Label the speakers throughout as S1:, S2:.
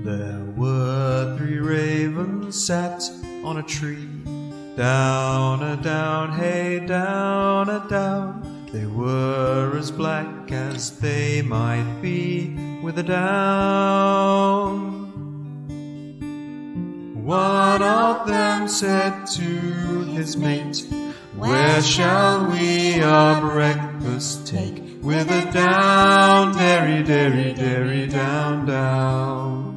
S1: There were 3 ravens sat on a tree. Down a down, hey, down a down. They were as black as they might be with a down. One of them said to his mate, "Where shall we our breakfast take? With a down, derry, derry, derry, down, down."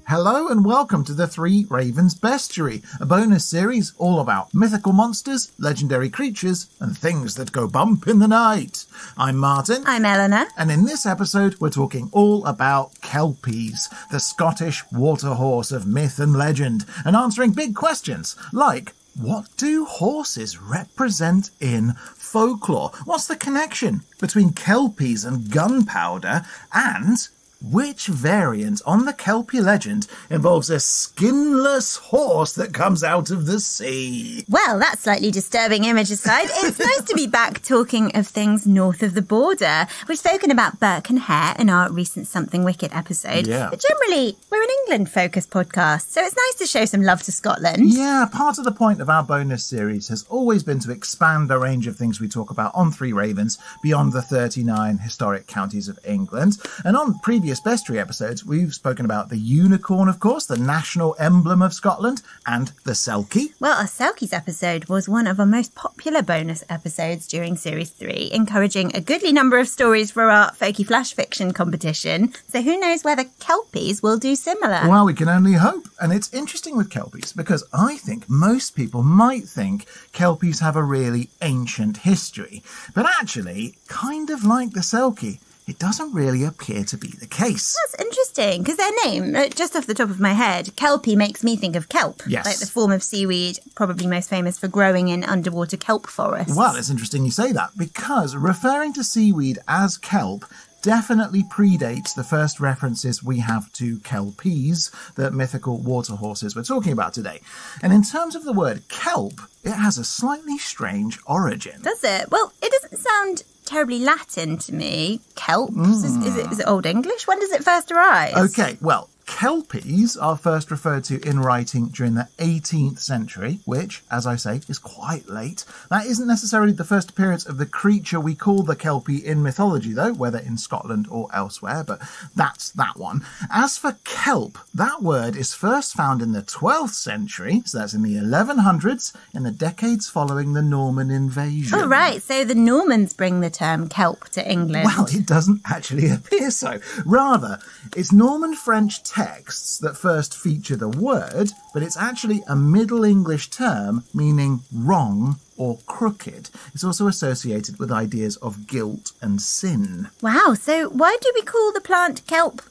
S2: Hello and welcome to the Three Ravens Bestiary, a bonus series all about mythical monsters, legendary creatures, and things that go bump in the night. I'm Martin.
S3: I'm Eleanor.
S2: And in this episode, we're talking all about Kelpies, the Scottish water horse of myth and legend, and answering big questions like, what do horses represent in folklore? What's the connection between Kelpies and gunpowder? And which variant on the Kelpie legend involves a skinless horse that comes out of the sea?
S3: Well, that slightly disturbing image aside, it's nice to be back talking of things north of the border. We've spoken about Burke and Hare in our recent Something Wicked episode.
S2: Yeah.
S3: But generally, we're an England-focused podcast, so it's nice to show some love to Scotland.
S2: Yeah, part of the point of our bonus series has always been to expand the range of things we talk about on Three Ravens beyond the 39 historic counties of England. And on previous Bestiary episodes, we've spoken about the unicorn, of course, the national emblem of Scotland, and the selkie.
S3: Well, our Selkies episode was one of our most popular bonus episodes during Series 3, encouraging a goodly number of stories for our Folky Flash Fiction competition. So who knows whether Kelpies will do similar?
S2: Well, we can only hope. And it's interesting with Kelpies because I think most people might think Kelpies have a really ancient history. But actually, kind of like the selkie, it doesn't really appear to be the case.
S3: That's interesting, because their name, just off the top of my head, Kelpie makes me think of kelp.
S2: Yes.
S3: Like the form of seaweed, probably most famous for growing in underwater kelp forests.
S2: Well, it's interesting you say that, because referring to seaweed as kelp definitely predates the first references we have to Kelpies, the mythical water horses we're talking about today. And in terms of the word kelp, it has a slightly strange origin.
S3: Does it? Well, it doesn't sound terribly Latin to me. Kelp? Is it Old English? When does it first arise?
S2: Okay, well, Kelpies are first referred to in writing during the 18th century, which, as I say, is quite late. That isn't necessarily the first appearance of the creature we call the Kelpie in mythology, though, whether in Scotland or elsewhere, but that's that one. As for kelp, that word is first found in the 12th century, so that's in the 1100s, in the decades following the Norman invasion.
S3: Oh, right, so the Normans bring the term kelp to England.
S2: Well, it doesn't actually appear so. Rather, it's Norman French texts that first feature the word, but it's actually a Middle English term meaning wrong or crooked. It's also associated with ideas of guilt and sin.
S3: Wow, so why do we call the plant kelp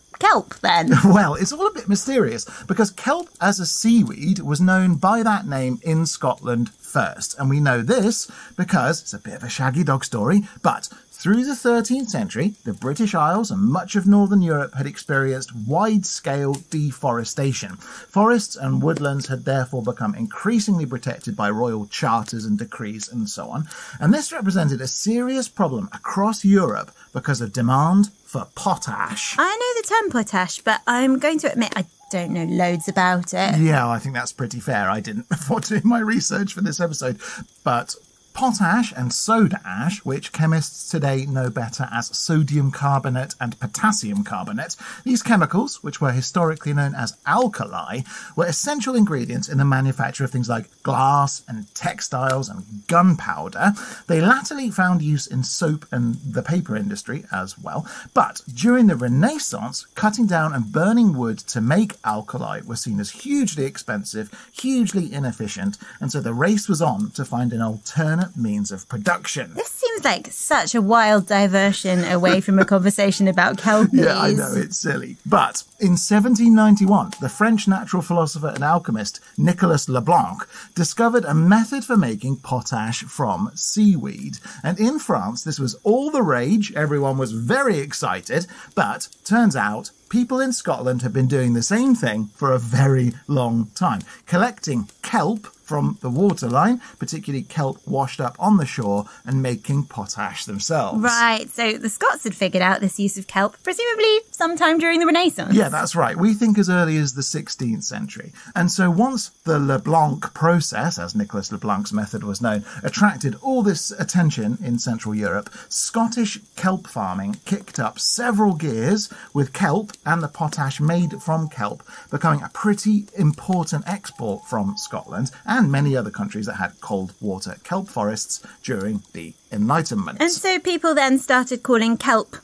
S3: then?
S2: Well, it's all a bit mysterious because kelp as a seaweed was known by that name in Scotland first. And we know this because it's a bit of a shaggy dog story, but through the 13th century, the British Isles and much of Northern Europe had experienced wide-scale deforestation. Forests and woodlands had therefore become increasingly protected by royal charters and decrees and so on. And this represented a serious problem across Europe because of demand for potash.
S3: I know the term potash, but I'm going to admit I don't know loads about it.
S2: Yeah, I think that's pretty fair. I didn't before doing my research for this episode, but potash and soda ash, which chemists today know better as sodium carbonate and potassium carbonate, these chemicals, which were historically known as alkali, were essential ingredients in the manufacture of things like glass and textiles and gunpowder. They latterly found use in soap and the paper industry as well. But during the Renaissance, cutting down and burning wood to make alkali was seen as hugely expensive, hugely inefficient, and so the race was on to find an alternate means of production.
S3: This seems like such a wild diversion away from a conversation about Kelpies.
S2: Yeah, I know, it's silly. But in 1791, the French natural philosopher and alchemist Nicolas Leblanc discovered a method for making potash from seaweed. And in France, this was all the rage. Everyone was very excited. But turns out people in Scotland have been doing the same thing for a very long time, collecting kelp from the waterline, particularly kelp washed up on the shore and making potash themselves.
S3: Right, so the Scots had figured out this use of kelp, presumably sometime during the Renaissance.
S2: Yeah, that's right. We think as early as the 16th century. And so once the Leblanc process, as Nicholas Leblanc's method was known, attracted all this attention in Central Europe, Scottish kelp farming kicked up several gears, with kelp and the potash made from kelp becoming a pretty important export from Scotland and many other countries that had cold water kelp forests during the Enlightenment.
S3: And so people then started calling kelp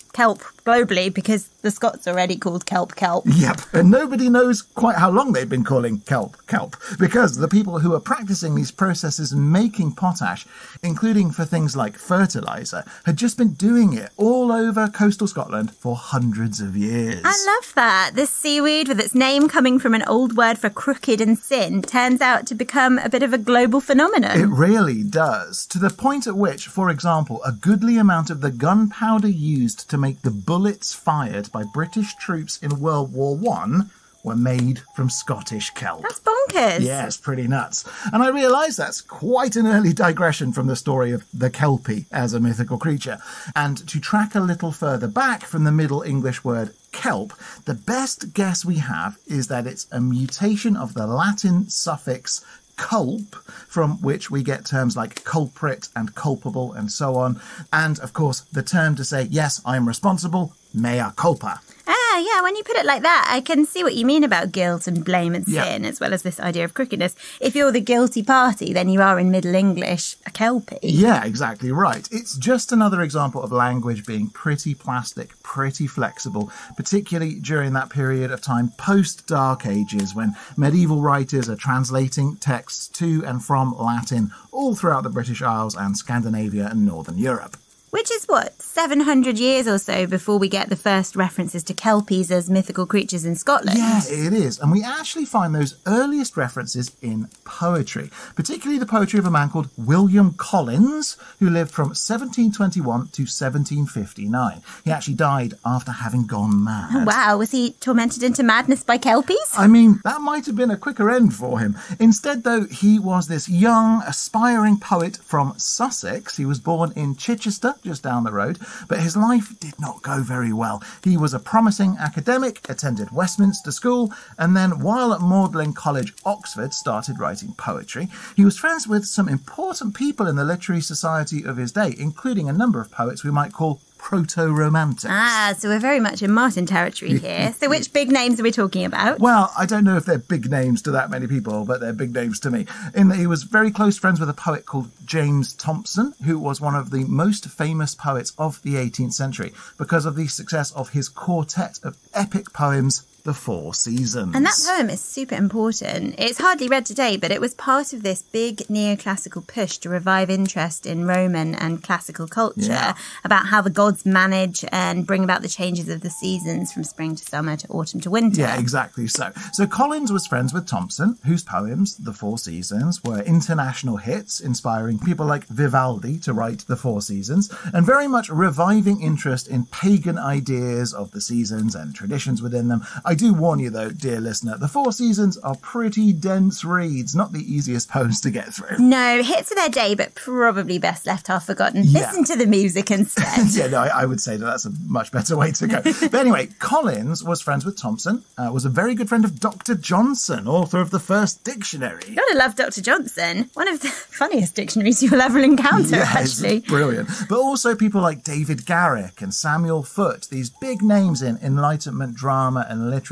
S3: globally because the Scots already called kelp.
S2: Yep, and nobody knows quite how long they've been calling kelp, because the people who are practicing these processes and making potash, including for things like fertiliser, had just been doing it all over coastal Scotland for hundreds of years.
S3: I love that. This seaweed, with its name coming from an old word for crooked and sin, turns out to become a bit of a global phenomenon.
S2: It really does, to the point at which, for example, a goodly amount of the gunpowder used to make the bullets fired by British troops in World War I were made from Scottish kelp.
S3: That's bonkers.
S2: Yes, pretty nuts. And I realise that's quite an early digression from the story of the Kelpie as a mythical creature. And to track a little further back from the Middle English word kelp, the best guess we have is that it's a mutation of the Latin suffix culp, from which we get terms like culprit and culpable and so on. And, of course, the term to say, yes, I'm responsible, mea culpa.
S3: Ah, yeah, when you put it like that, I can see what you mean about guilt and blame and sin, as well as this idea of crookedness. If you're the guilty party, then you are, in Middle English, a Kelpie.
S2: Yeah, exactly right. It's just another example of language being pretty plastic, pretty flexible, particularly during that period of time post-Dark Ages, when medieval writers are translating texts to and from Latin all throughout the British Isles and Scandinavia and Northern Europe.
S3: Which is, 700 years or so before we get the first references to Kelpies as mythical creatures in Scotland?
S2: Yeah, it is. And we actually find those earliest references in poetry, particularly the poetry of a man called William Collins, who lived from 1721 to 1759. He actually died after having gone mad.
S3: Oh, wow, was he tormented into madness by Kelpies?
S2: I mean, that might have been a quicker end for him. Instead, though, he was this young, aspiring poet from Sussex. He was born in Chichester, just down the road, but his life did not go very well. He was a promising academic, attended Westminster School, and then while at Magdalen College, Oxford, started writing poetry. He was friends with some important people in the literary society of his day, including a number of poets we might call proto-romantics.
S3: Ah, so we're very much in Martin territory here. So which big names are we talking about?
S2: Well, I don't know if they're big names to that many people, but they're big names to me. In that he was very close friends with a poet called James Thomson, who was one of the most famous poets of the 18th century because of the success of his quartet of epic poems, The Four Seasons.
S3: And that poem is super important. It's hardly read today, but it was part of this big neoclassical push to revive interest in Roman and classical culture, about how the gods manage and bring about the changes of the seasons from spring to summer to autumn to winter.
S2: Yeah, exactly so. So Collins was friends with Thomson, whose poems, The Four Seasons, were international hits, inspiring people like Vivaldi to write The Four Seasons, and very much reviving interest in pagan ideas of the seasons and traditions within them. I do warn you, though, dear listener, The Four Seasons are pretty dense reads, not the easiest poems to get through.
S3: No, hits of their day, but probably best left half forgotten.
S2: Yeah.
S3: Listen to the music instead.
S2: Yeah, no, I would say that's a much better way to go. But anyway, Collins was friends with Thomson, was a very good friend of Dr. Johnson, author of the first dictionary.
S3: Gotta love Dr. Johnson. One of the funniest dictionaries you'll ever encounter, actually.
S2: It's brilliant. But also people like David Garrick and Samuel Foote, these big names in Enlightenment drama and literature.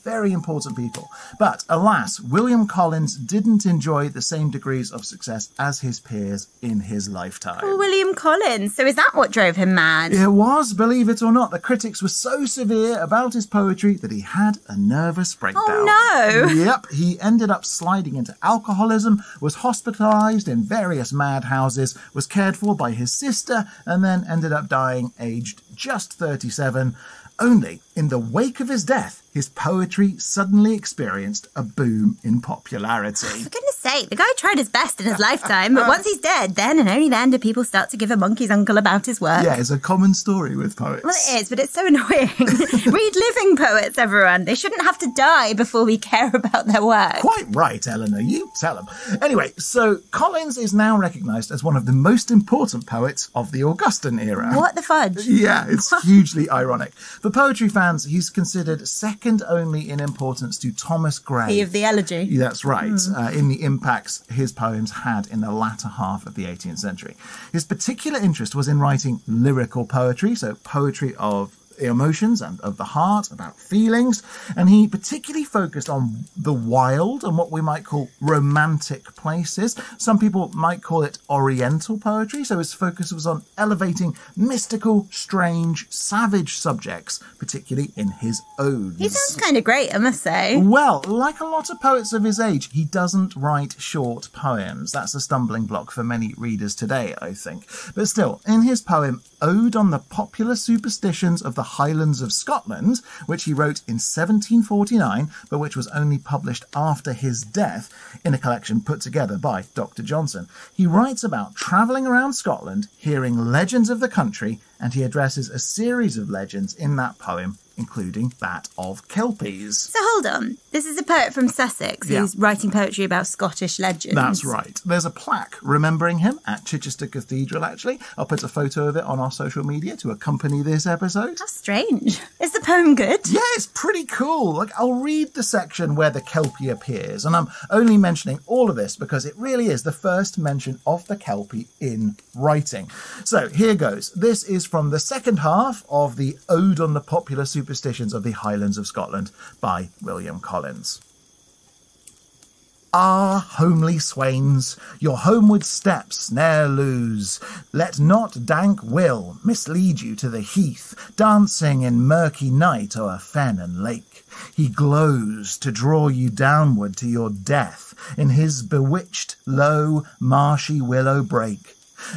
S2: Very important people. But alas, William Collins didn't enjoy the same degrees of success as his peers in his lifetime.
S3: Oh, William Collins. So is that what drove him mad?
S2: It was, believe it or not. The critics were so severe about his poetry that he had a nervous breakdown.
S3: Oh, no.
S2: Yep, he ended up sliding into alcoholism, was hospitalised in various madhouses, was cared for by his sister, and then ended up dying aged just 37. Only, in the wake of his death, his poetry suddenly experienced a boom in popularity.
S3: For goodness sake, the guy tried his best in his lifetime, but once he's dead, then and only then do people start to give a monkey's uncle about his work.
S2: Yeah, it's a common story with poets.
S3: Well, it is, but it's so annoying. Read living poets, everyone. They shouldn't have to die before we care about their work.
S2: Quite right, Eleanor. You tell them. Anyway, so Collins is now recognised as one of the most important poets of the Augustan era.
S3: What the fudge?
S2: Yeah, it's hugely ironic. For poetry fans, he's considered second only in importance to Thomas Gray.
S3: He of the Elegy.
S2: Yeah, that's right, in the impacts his poems had in the latter half of the 18th century. His particular interest was in writing lyrical poetry, so poetry of emotions and of the heart, about feelings, and he particularly focused on the wild and what we might call romantic places. Some people might call it oriental poetry, so his focus was on elevating mystical, strange, savage subjects, particularly in his odes.
S3: He sounds kind of great, I must say.
S2: Well, like a lot of poets of his age, he doesn't write short poems. That's a stumbling block for many readers today, I think. But still, in his poem Ode on the Popular Superstitions of the Highlands of Scotland, which he wrote in 1749, but which was only published after his death in a collection put together by Dr. Johnson, he writes about travelling around Scotland, hearing legends of the country, and he addresses a series of legends in that poem, including that of Kelpies.
S3: So hold on. This is a poet from Sussex who's writing poetry about Scottish legends.
S2: That's right. There's a plaque remembering him at Chichester Cathedral, actually. I'll put a photo of it on our social media to accompany this episode.
S3: How strange. Is the poem good?
S2: Yeah, it's pretty cool. Like, I'll read the section where the Kelpie appears, and I'm only mentioning all of this because it really is the first mention of the Kelpie in writing. So here goes. This is from the second half of the Ode on the Popular Superstitions of the Highlands of Scotland by William Collins. Ah, homely swains, your homeward steps ne'er lose. Let not dank will mislead you to the heath, dancing in murky night o'er fen and lake. He glows to draw you downward to your death in his bewitched, low, marshy willow brake.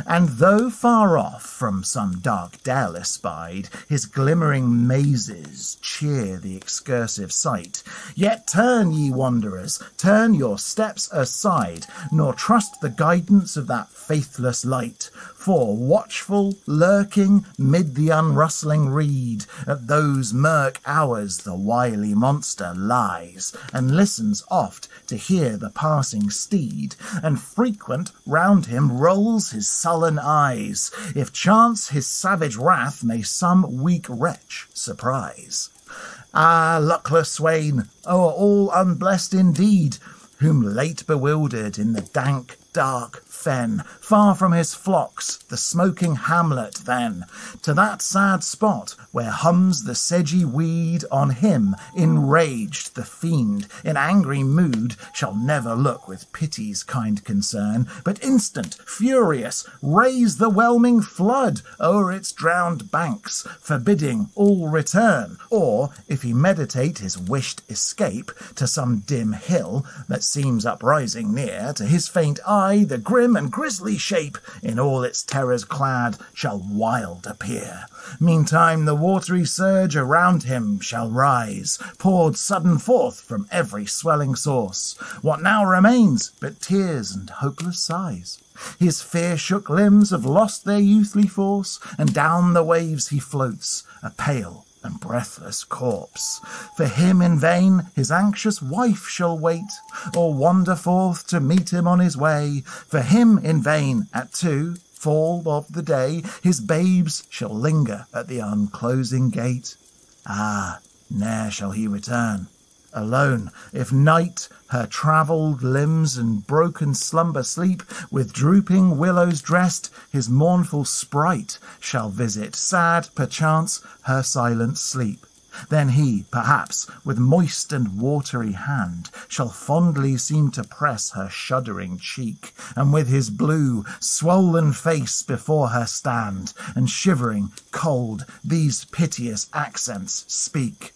S2: And though far off from some dark dell espied, his glimmering mazes cheer the excursive sight. Yet turn, ye wanderers, turn your steps aside, nor trust the guidance of that faithless light. For watchful, lurking mid the unrustling reed, at those murk hours the wily monster lies, and listens oft to hear the passing steed, and frequent round him rolls his sullen eyes, if chance his savage wrath may some weak wretch surprise. Ah, luckless swain, o'er all unblessed indeed, whom late bewildered in the dank, dark fen, far from his flocks, the smoking hamlet then, to that sad spot where hums the sedgy weed, on him, enraged, the fiend, in angry mood, shall never look with pity's kind concern, but instant, furious, raise the whelming flood o'er its drowned banks, forbidding all return, or, if he meditate his wished escape to some dim hill that seems uprising near, to his faint eye the grim and grisly shape, in all its terrors clad, shall wild appear. Meantime the watery surge around him shall rise, poured sudden forth from every swelling source. What now remains but tears and hopeless sighs? His fear-shook limbs have lost their youthly force, and down the waves he floats, a pale and breathless corpse. For him in vain his anxious wife shall wait, or wander forth to meet him on his way. For him in vain at 2 fall of the day his babes shall linger at the unclosing gate. Ah, ne'er shall he return. Alone, if night her travelled limbs and broken slumber sleep, with drooping willows dressed, his mournful sprite shall visit, sad perchance, her silent sleep. Then he, perhaps, with moist and watery hand, shall fondly seem to press her shuddering cheek, and with his blue, swollen face before her stand, and shivering, cold, these piteous accents speak.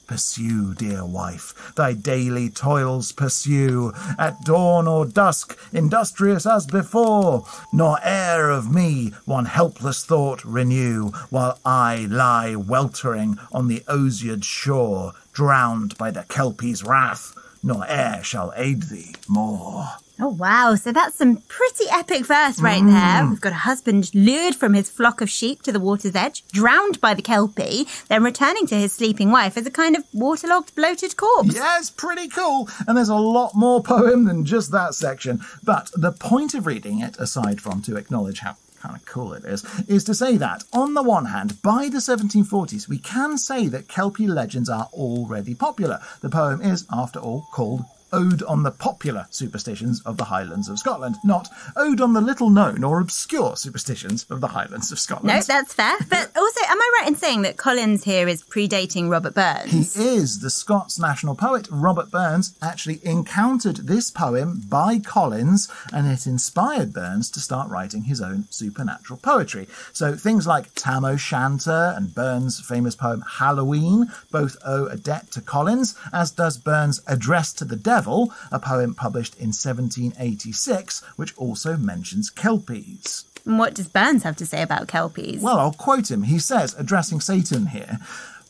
S2: pursue, dear wife, thy daily toils pursue, at dawn or dusk, industrious as before, nor e'er of me one helpless thought renew, while I lie weltering on the osier shore, drowned by the Kelpie's wrath, nor e'er shall aid thee more.
S3: Oh, wow. So that's some pretty epic verse right there. We've got a husband lured from his flock of sheep to the water's edge, drowned by the Kelpie, then returning to his sleeping wife as a kind of waterlogged, bloated corpse.
S2: Yes, pretty cool. And there's a lot more poem than just that section. But the point of reading it, aside from to acknowledge how kind of cool it is to say that, on the one hand, by the 1740s, we can say that Kelpie legends are already popular. The poem is, after all, called Ode on the Popular Superstitions of the Highlands of Scotland, not Ode on the Little-Known or Obscure Superstitions of the Highlands of Scotland.
S3: No, that's fair. But also, am I right in saying that Collins here is predating Robert Burns?
S2: He is. The Scots national poet, Robert Burns, actually encountered this poem by Collins, and it inspired Burns to start writing his own supernatural poetry. So things like Tam O'Shanter and Burns' famous poem Halloween both owe a debt to Collins, as does Burns' Address to the Devil, a poem published in 1786, which also mentions Kelpies.
S3: And what does Burns have to say about Kelpies?
S2: Well, I'll quote him. He says, addressing Satan here,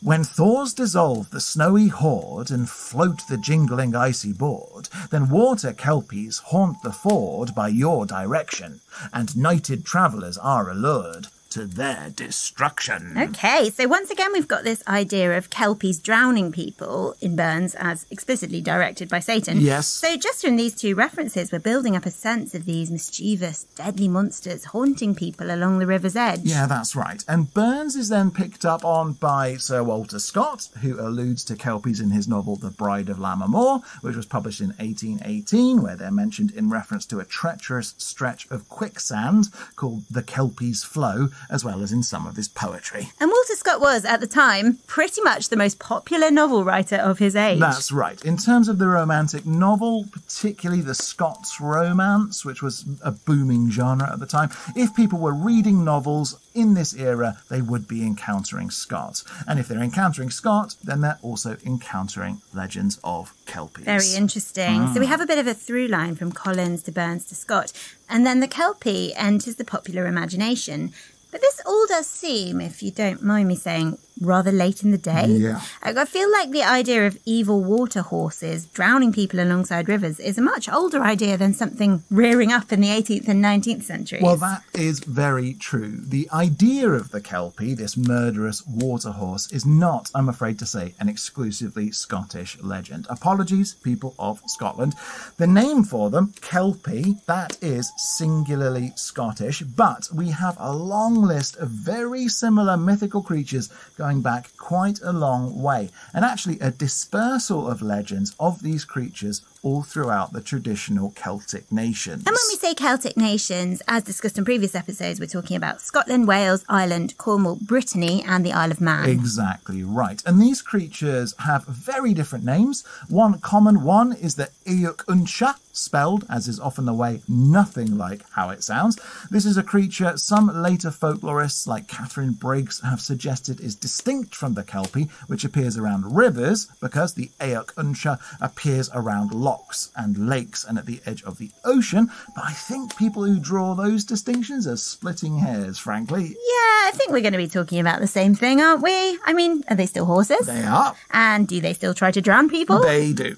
S2: "When Thors dissolve the snowy horde and float the jingling icy board, then water Kelpies haunt the ford by your direction, and nighted travellers are allured to their destruction."
S3: Okay, so once again we've got this idea of Kelpies drowning people in Burns as explicitly directed by Satan.
S2: Yes.
S3: So just from these two references, we're building up a sense of these mischievous, deadly monsters haunting people along the river's edge.
S2: Yeah, that's right. And Burns is then picked up on by Sir Walter Scott, who alludes to Kelpies in his novel The Bride of Lammermoor, which was published in 1818, where they're mentioned in reference to a treacherous stretch of quicksand called the Kelpies Flow, as well as in some of his poetry.
S3: And Walter Scott was, at the time, pretty much the most popular novel writer of his age.
S2: That's right. In terms of the romantic novel, particularly the Scots romance, which was a booming genre at the time, if people were reading novels in this era, they would be encountering Scott. And if they're encountering Scott, then they're also encountering legends of Kelpies.
S3: Very interesting. So we have a bit of a through line from Collins to Burns to Scott, and then the Kelpie enters the popular imagination. But this all does seem, if you don't mind me saying, rather late in the day.
S2: Yeah.
S3: I feel like the idea of evil water horses drowning people alongside rivers is a much older idea than something rearing up in the 18th and 19th centuries.
S2: Well, that is very true. The idea of the Kelpie, this murderous water horse, is not, I'm afraid to say, an exclusively Scottish legend. Apologies, people of Scotland. The name for them, Kelpie, that is singularly Scottish, but we have a long list of very similar mythical creatures going back quite a long way, and actually a dispersal of legends of these creatures all throughout the traditional Celtic nations.
S3: And when we say Celtic nations, as discussed in previous episodes, we're talking about Scotland, Wales, Ireland, Cornwall, Brittany, and the Isle of Man.
S2: Exactly right. And these creatures have very different names. One common one is the Eoc Unsha, spelled, as is often the way, nothing like how it sounds. This is a creature some later folklorists like Catherine Briggs have suggested is distinct from the Kelpie, which appears around rivers, because the Eoc Unsha appears around lochs and lakes and at the edge of the ocean. But I think people who draw those distinctions are splitting hairs, frankly.
S3: Yeah, I think we're going to be talking about the same thing, aren't we? I mean, are they still horses?
S2: They are.
S3: And do they still try to drown people?
S2: They do.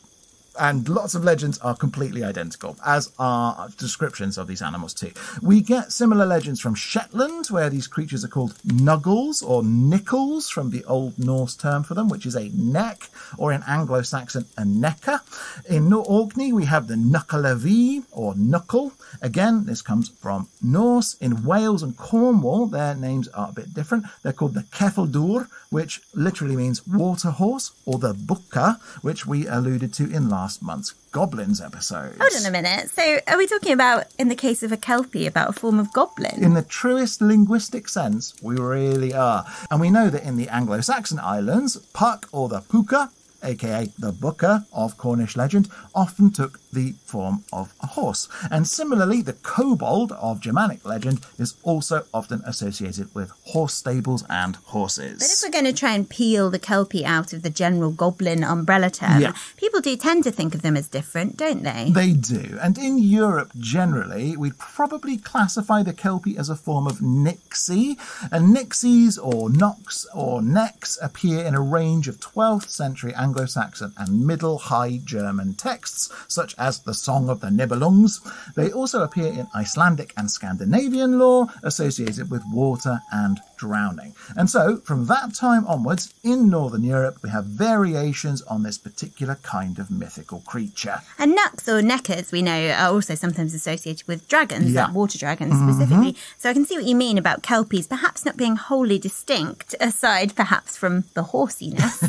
S2: And lots of legends are completely identical, as are descriptions of these animals too. We get similar legends from Shetland, where these creatures are called nuggles or nickels, from the Old Norse term for them, which is a neck, or in Anglo-Saxon, a necker. In Orkney, we have the knucklevi, or knuckle. Again, this comes from Norse. In Wales and Cornwall, their names are a bit different. They're called the Keffeldoor, which literally means water horse, or the Bukka, which we alluded to in last month's Goblins episode.
S3: Hold on a minute. So are we talking about, in the case of a Kelpie, about a form of goblin?
S2: In the truest linguistic sense, we really are. And we know that in the Anglo-Saxon islands, Puck or the Puka aka the Booker of Cornish legend, often took the form of a horse. And similarly, the Kobold of Germanic legend is also often associated with horse stables and horses.
S3: But if we're going to try and peel the Kelpie out of the general goblin umbrella term, people do tend to think of them as different, don't they?
S2: They do. And in Europe generally, we'd probably classify the Kelpie as a form of nixie. And nixies or knocks or necks appear in a range of 12th century Anglo-Saxon and Middle High German texts, such as the Song of the Nibelungs. They also appear in Icelandic and Scandinavian lore associated with water and drowning. And so, from that time onwards, in Northern Europe, we have variations on this particular kind of mythical creature.
S3: And Nucks or Neckers, we know, are also sometimes associated with dragons, like water dragons specifically. So I can see what you mean about Kelpies perhaps not being wholly distinct, aside perhaps from the horsiness.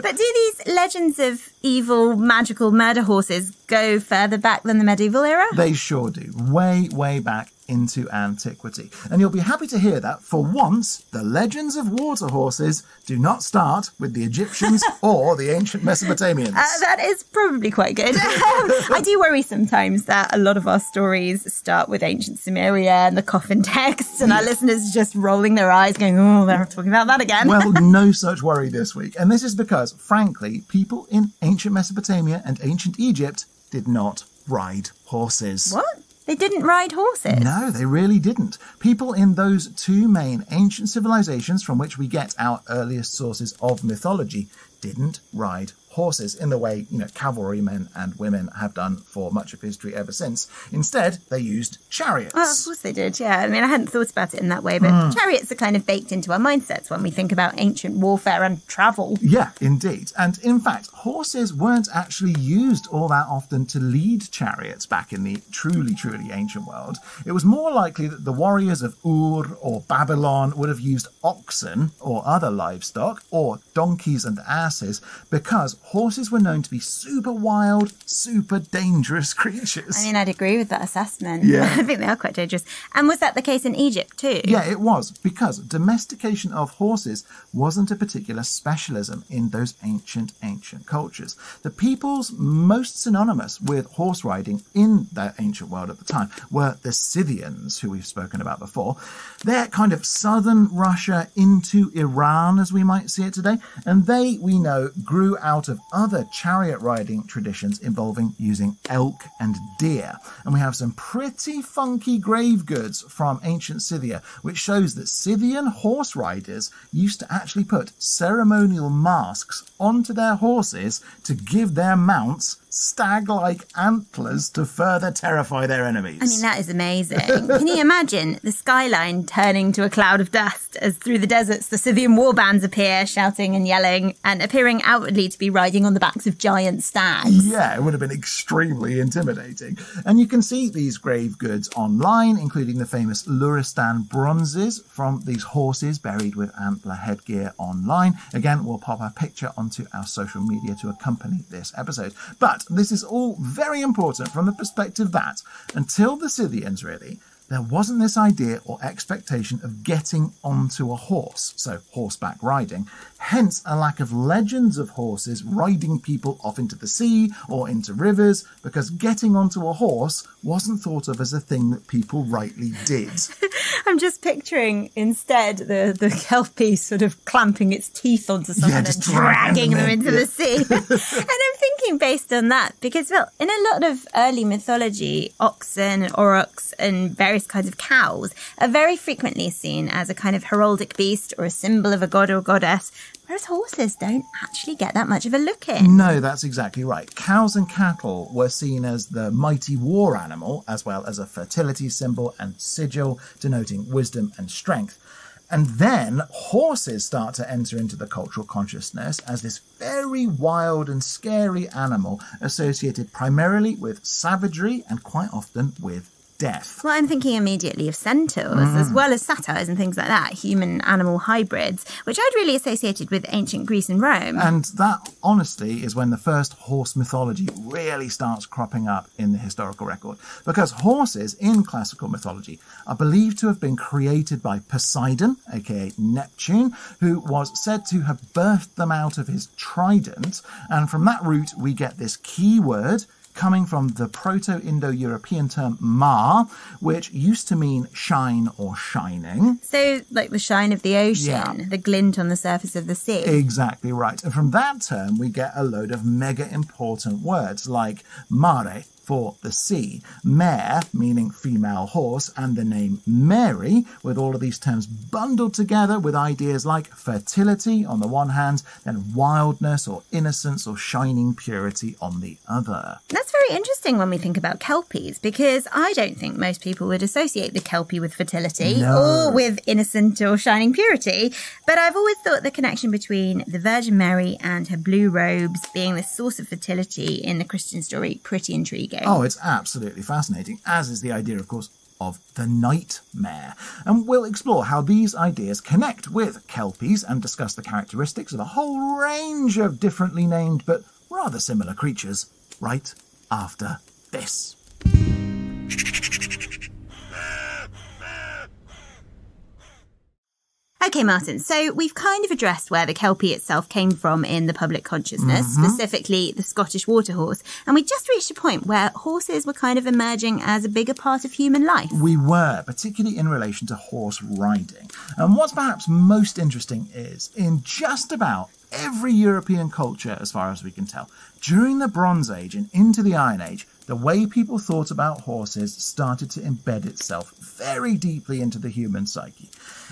S3: But do these legends of evil, magical murder horses go further back than the medieval era?
S2: They sure do. Way, way back into antiquity. And you'll be happy to hear that, for once, the legends of water horses do not start with the Egyptians or the ancient Mesopotamians.
S3: That is probably quite good. I do worry sometimes that a lot of our stories start with ancient Sumeria and the coffin texts, and our listeners are just rolling their eyes going, oh, they're talking about that again.
S2: Well, no such worry this week. And this is because, frankly, people in ancient Mesopotamia and ancient Egypt did not ride horses.
S3: What? They didn't ride horses?
S2: No, they really didn't. People in those two main ancient civilizations from which we get our earliest sources of mythology didn't ride horses in the way, cavalrymen and women have done for much of history ever since. Instead, they used chariots.
S3: Well, of course they did, yeah. I mean, I hadn't thought about it in that way, but chariots are kind of baked into our mindsets when we think about ancient warfare and travel.
S2: Yeah, indeed. And in fact, horses weren't actually used all that often to lead chariots back in the truly, truly ancient world. It was more likely that the warriors of Ur or Babylon would have used oxen or other livestock or donkeys and asses because horses were known to be super wild, super dangerous creatures.
S3: I mean, I'd agree with that assessment.
S2: Yeah.
S3: I think they are quite dangerous. And was that the case in Egypt too?
S2: Yeah, it was, because domestication of horses wasn't a particular specialism in those ancient cultures. The peoples most synonymous with horse riding in that ancient world at the time were the Scythians, who we've spoken about before. They're kind of southern Russia into Iran, as we might see it today, and they, we know, grew out of other chariot riding traditions involving using elk and deer. And we have some pretty funky grave goods from ancient Scythia, which shows that Scythian horse riders used to actually put ceremonial masks onto their horses to give their mounts stag-like antlers to further terrify their enemies.
S3: I mean, that is amazing. Can you imagine the skyline turning to a cloud of dust as through the deserts the Scythian war bands appear, shouting and yelling, and appearing outwardly to be riding on the backs of giant stags?
S2: Yeah, it would have been extremely intimidating. And you can see these grave goods online, including the famous Luristan bronzes from these horses buried with antler headgear online. Again, we'll pop a picture onto our social media to accompany this episode. But this is all very important from the perspective that, until the Scythians really, there wasn't this idea or expectation of getting onto a horse, so horseback riding, hence a lack of legends of horses riding people off into the sea or into rivers, because getting onto a horse wasn't thought of as a thing that people rightly did.
S3: I'm just picturing instead the Kelpie sort of clamping its teeth onto someone and dragging them into the sea. And I'm thinking based on that, because, well, in a lot of early mythology, oxen and aurochs and various kinds of cows are very frequently seen as a kind of heraldic beast or a symbol of a god or goddess, whereas horses don't actually get that much of a look in.
S2: No, that's exactly right. Cows and cattle were seen as the mighty war animal, as well as a fertility symbol and sigil denoting wisdom and strength. And then horses start to enter into the cultural consciousness as this very wild and scary animal associated primarily with savagery and quite often with death.
S3: Well, I'm thinking immediately of centaurs, as well as satyrs and things like that, human-animal hybrids, which I'd really associated with ancient Greece and Rome.
S2: And that, honestly, is when the first horse mythology really starts cropping up in the historical record. Because horses in classical mythology are believed to have been created by Poseidon, aka Neptune, who was said to have birthed them out of his trident. And from that root, we get this key word coming from the Proto-Indo-European term ma, which used to mean shine or shining.
S3: So, like the shine of the ocean,
S2: Yeah.
S3: the glint on the surface of the sea.
S2: Exactly right. And from that term, we get a load of mega important words like mare, for the sea, mare, meaning female horse, and the name Mary, with all of these terms bundled together with ideas like fertility on the one hand, then wildness or innocence or shining purity on the other.
S3: That's very interesting when we think about Kelpies, because I don't think most people would associate the Kelpie with fertility or with innocent or shining purity. But I've always thought the connection between the Virgin Mary and her blue robes being the source of fertility in the Christian story pretty intriguing.
S2: Oh, it's absolutely fascinating, as is the idea, of course, of the nightmare. And we'll explore how these ideas connect with Kelpies and discuss the characteristics of a whole range of differently named but rather similar creatures right after this.
S3: Okay, Martin, so we've kind of addressed where the Kelpie itself came from in the public consciousness, specifically the Scottish water horse, and we just reached a point where horses were kind of emerging as a bigger part of human life.
S2: We were, particularly in relation to horse riding. And what's perhaps most interesting is, in just about every European culture, as far as we can tell, during the Bronze Age and into the Iron Age, the way people thought about horses started to embed itself very deeply into the human psyche.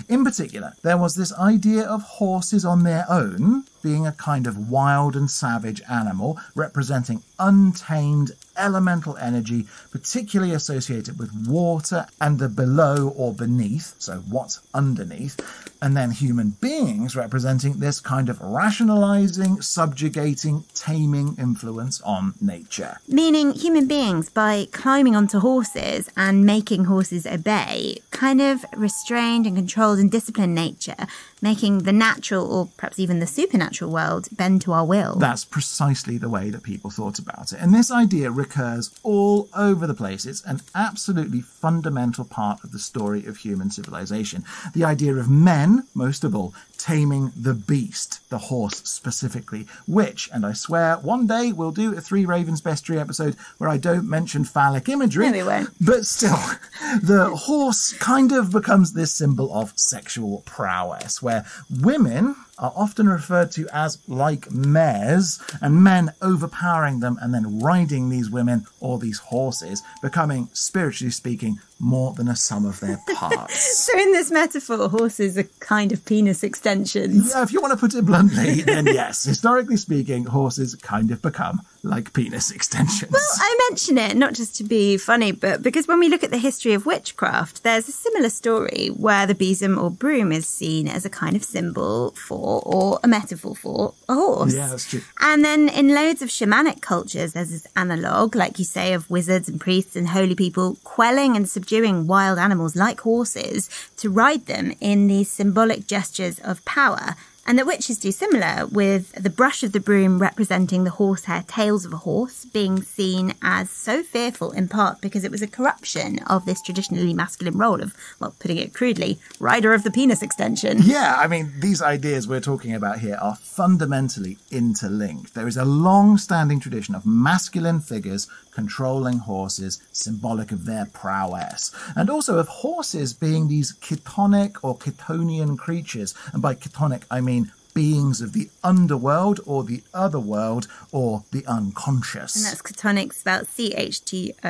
S2: In particular, there was this idea of horses on their own being a kind of wild and savage animal representing untamed elemental energy, particularly associated with water and the below or beneath, so what's underneath, and then human beings representing this kind of rationalizing, subjugating, taming influence on nature.
S3: Meaning human beings, by climbing onto horses and making horses obey, kind of restrained and controlled and disciplined nature, making the natural or perhaps even the supernatural world bend to our will.
S2: That's precisely the way that people thought about it. And this idea recurs all over the place. It's an absolutely fundamental part of the story of human civilization. The idea of men, most of all, taming the beast, the horse specifically, which, and I swear one day we'll do a Three Ravens Bestiary episode where I don't mention phallic imagery.
S3: No, we won't.
S2: But still, the horse kind of becomes this symbol of sexual prowess, where women are often referred to as like mares, and men overpowering them and then riding these women or these horses, becoming, spiritually speaking, more than a sum of their parts.
S3: So in this metaphor, horses are kind of penis extensions.
S2: Yeah, if you want to put it bluntly, then yes, historically speaking, horses kind of become like penis extensions.
S3: Well, I mention it not just to be funny, but because when we look at the history of witchcraft, there's a similar story where the besom or broom is seen as a kind of symbol for, or a metaphor for, a horse.
S2: Yeah, that's true.
S3: And then in loads of shamanic cultures, there's this analogue, like you say, of wizards and priests and holy people quelling and subduing wild animals like horses to ride them in these symbolic gestures of power. And the witches do similar, with the brush of the broom representing the horsehair tails of a horse being seen as so fearful, in part because it was a corruption of this traditionally masculine role of, well, putting it crudely, rider of the penis extension.
S2: Yeah, I mean, these ideas we're talking about here are fundamentally interlinked. There is a long-standing tradition of masculine figures controlling horses, symbolic of their prowess, and also of horses being these chthonic or chthonian creatures. And by chthonic, I mean beings of the underworld or the otherworld or the unconscious.
S3: And that's chthonic, spelled C-H-T-O-N-I-C.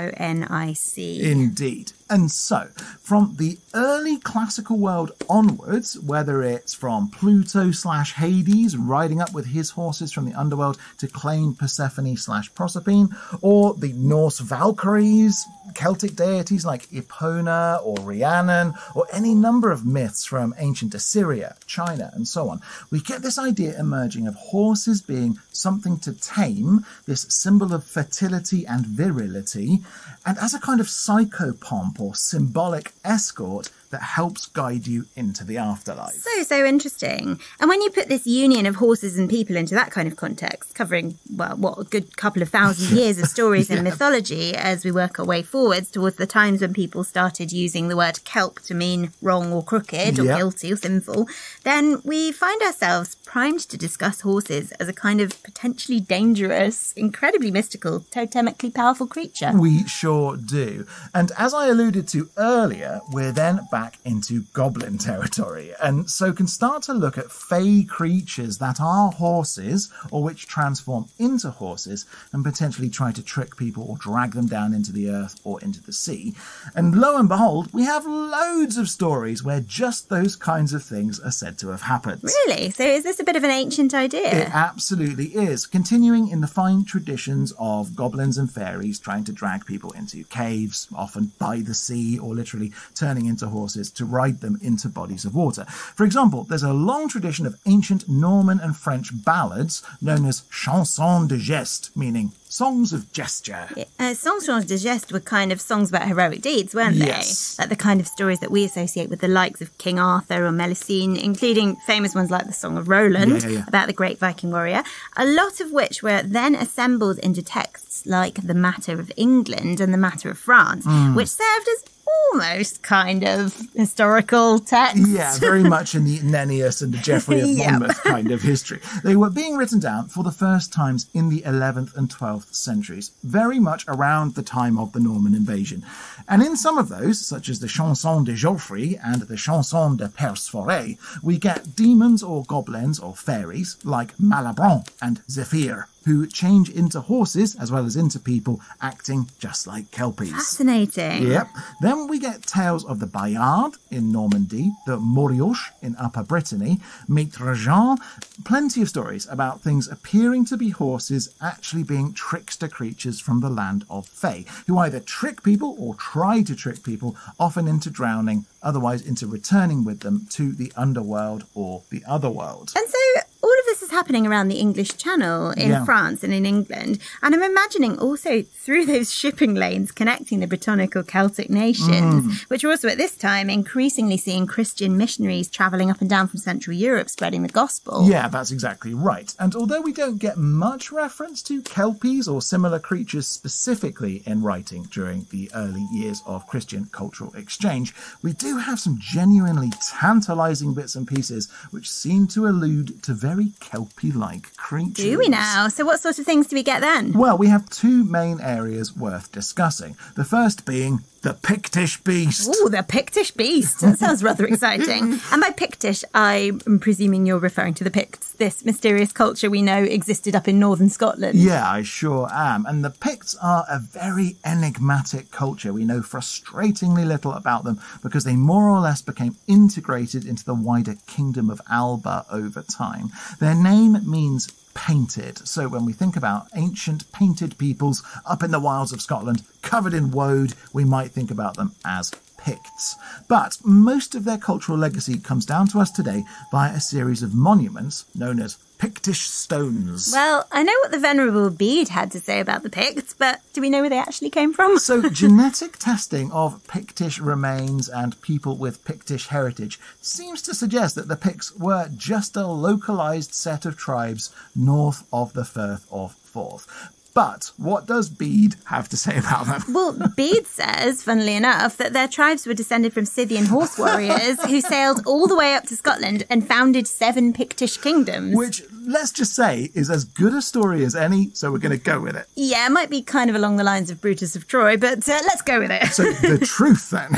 S2: Indeed. And so, from the early classical world onwards, whether it's from Pluto/Hades riding up with his horses from the underworld to claim Persephone/Proserpine, or the Norse Valkyries, Celtic deities like Epona or Rhiannon, or any number of myths from ancient Assyria, China, and so on, we get this idea emerging of horses being something to tame, this symbol of fertility and virility, and as a kind of psychopomp or symbolic escort that helps guide you into the afterlife.
S3: So interesting. And when you put this union of horses and people into that kind of context, covering, well, what, a good couple of thousand years of stories and mythology as we work our way forwards towards the times when people started using the word kelp to mean wrong or crooked or guilty or sinful, then we find ourselves primed to discuss horses as a kind of potentially dangerous, incredibly mystical, totemically powerful creature.
S2: We sure do. And as I alluded to earlier, we're then back into goblin territory, and so can start to look at fey creatures that are horses or which transform into horses and potentially try to trick people or drag them down into the earth or into the sea. And lo and behold, we have loads of stories where just those kinds of things are said to have happened.
S3: Really? So is this a bit of an ancient idea?
S2: It absolutely is, continuing in the fine traditions of goblins and fairies trying to drag people into caves, often by the sea, or literally turning into horses to ride them into bodies of water. For example, there's a long tradition of ancient Norman and French ballads known as chansons de geste, meaning songs of gesture.
S3: Chansons de geste were kind of songs about heroic deeds, weren't they?
S2: Yes.
S3: Like the kind of stories that we associate with the likes of King Arthur or Melusine, including famous ones like the Song of Roland, about the great Viking warrior, a lot of which were then assembled into texts like The Matter of England and The Matter of France, which served as almost kind of historical text.
S2: Yeah, very much in the Nennius and the Geoffrey of Monmouth kind of history. They were being written down for the first times in the 11th and 12th centuries, very much around the time of the Norman invasion. And in some of those, such as the Chanson de Geoffrey and the Chanson de Perceforest, we get demons or goblins or fairies like Malabran and Zephyr, who change into horses as well as into people, acting just like Kelpies.
S3: Fascinating.
S2: Yep. Then we get tales of the Bayard in Normandy, the Morioche in Upper Brittany, Maître Jean, plenty of stories about things appearing to be horses actually being trickster creatures from the land of Fey, who either trick people or try to trick people, often into drowning, otherwise into returning with them to the underworld or the otherworld.
S3: And so all of this is happening around the English Channel in France and in England. And I'm imagining also through those shipping lanes connecting the Brittonic or Celtic nations, which are also at this time increasingly seeing Christian missionaries travelling up and down from Central Europe spreading the gospel.
S2: Yeah, that's exactly right. And although we don't get much reference to Kelpies or similar creatures specifically in writing during the early years of Christian cultural exchange, we do have some genuinely tantalising bits and pieces which seem to allude to very Kelpie-like creatures.
S3: Do we now? So what sort of things do we get then?
S2: Well, we have two main areas worth discussing. The first being the Pictish Beast.
S3: Ooh, the Pictish Beast. That sounds rather exciting. And by Pictish, I'm presuming you're referring to the Picts, this mysterious culture we know existed up in northern Scotland.
S2: Yeah, I sure am. And the Picts are a very enigmatic culture. We know frustratingly little about them because they more or less became integrated into the wider kingdom of Alba over time. Their name means painted. So when we think about ancient painted peoples up in the wilds of Scotland, covered in woad, we might think about them as Picts. But most of their cultural legacy comes down to us today via a series of monuments known as Pictish stones.
S3: Well, I know what the Venerable Bede had to say about the Picts, but do we know where they actually came from?
S2: So genetic testing of Pictish remains and people with Pictish heritage seems to suggest that the Picts were just a localised set of tribes north of the Firth of Forth. But what does Bede have to say about them?
S3: Well, Bede says, funnily enough, that their tribes were descended from Scythian horse warriors who sailed all the way up to Scotland and founded 7 Pictish kingdoms.
S2: Which, let's just say, is as good a story as any, so we're going to go with it.
S3: Yeah, it might be kind of along the lines of Brutus of Troy, but let's go with it.
S2: So, the truth then.